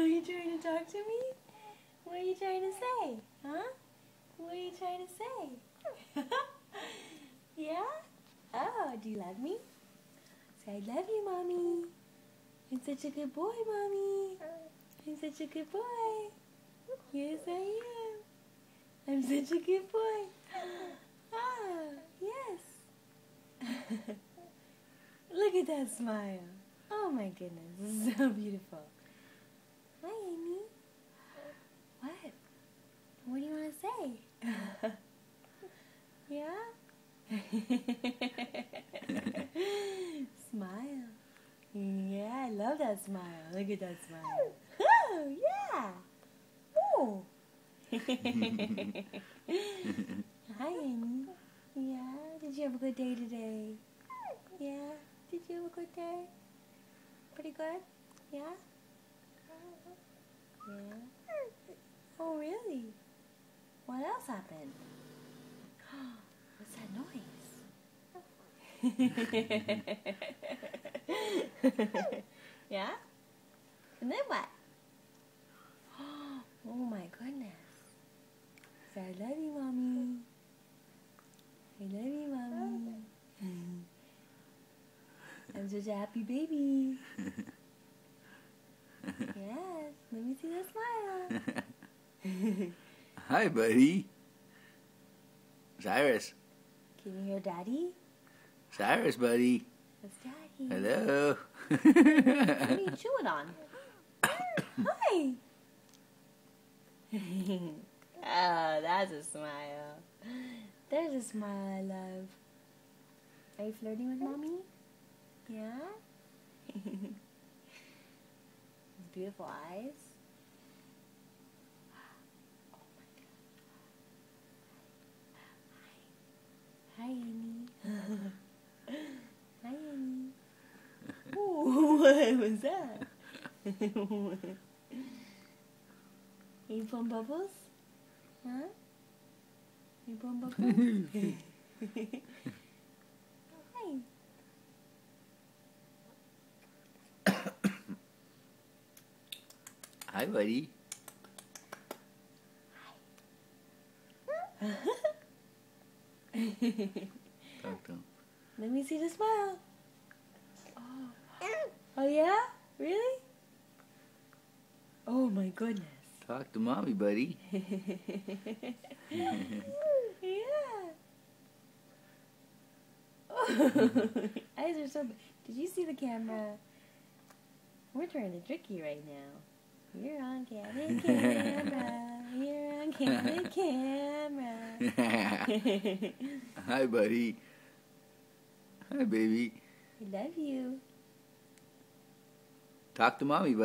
you trying to talk to me? What are you trying to say? Huh? What are you trying to say? Yeah? Oh, do you love me? Say, I love you, Mommy. I'm such a good boy, Mommy. I'm such a good boy. Yes, I am. I'm such a good boy. Ah, yes. Look at that smile. Oh, my goodness. This is so beautiful. Hi, Amy. What? What do you want to say? Yeah? Smile. Yeah, I love that smile. Look at that smile. Oh, yeah. Oh. Hi, Amy. Yeah? Did you have a good day today? Yeah? Did you have a good day? Pretty good? Yeah? Yeah? Oh, really? What else happened? What's that noise? Yeah? And then what? Oh my goodness. Say, I love you, Mommy. I love you, Mommy. I'm such a happy baby. Yes, let me see that smile. Hi, buddy. Cyrus. Can you hear Daddy? Cyrus, buddy. That's Daddy. Hello. What are you chewing on? Hi. Oh, that's a smile. There's a smile I love. Are you flirting with Mommy? Yeah? Beautiful eyes. Oh my God. Hi, Amy. Hi, Amy. Ooh, what was that? Are you pulling bubbles? Huh? You pulling bubbles? Hi. Hi, buddy. Talk to him. Let me see the smile. Oh yeah? Really? Oh my goodness. Talk to Mommy, buddy. Yeah. Eyes are so big. Did you see the camera? We're trying to trick you right now. You're on candid camera. You're on candid camera. Hi, buddy. Hi, baby. I love you. Talk to Mommy, buddy.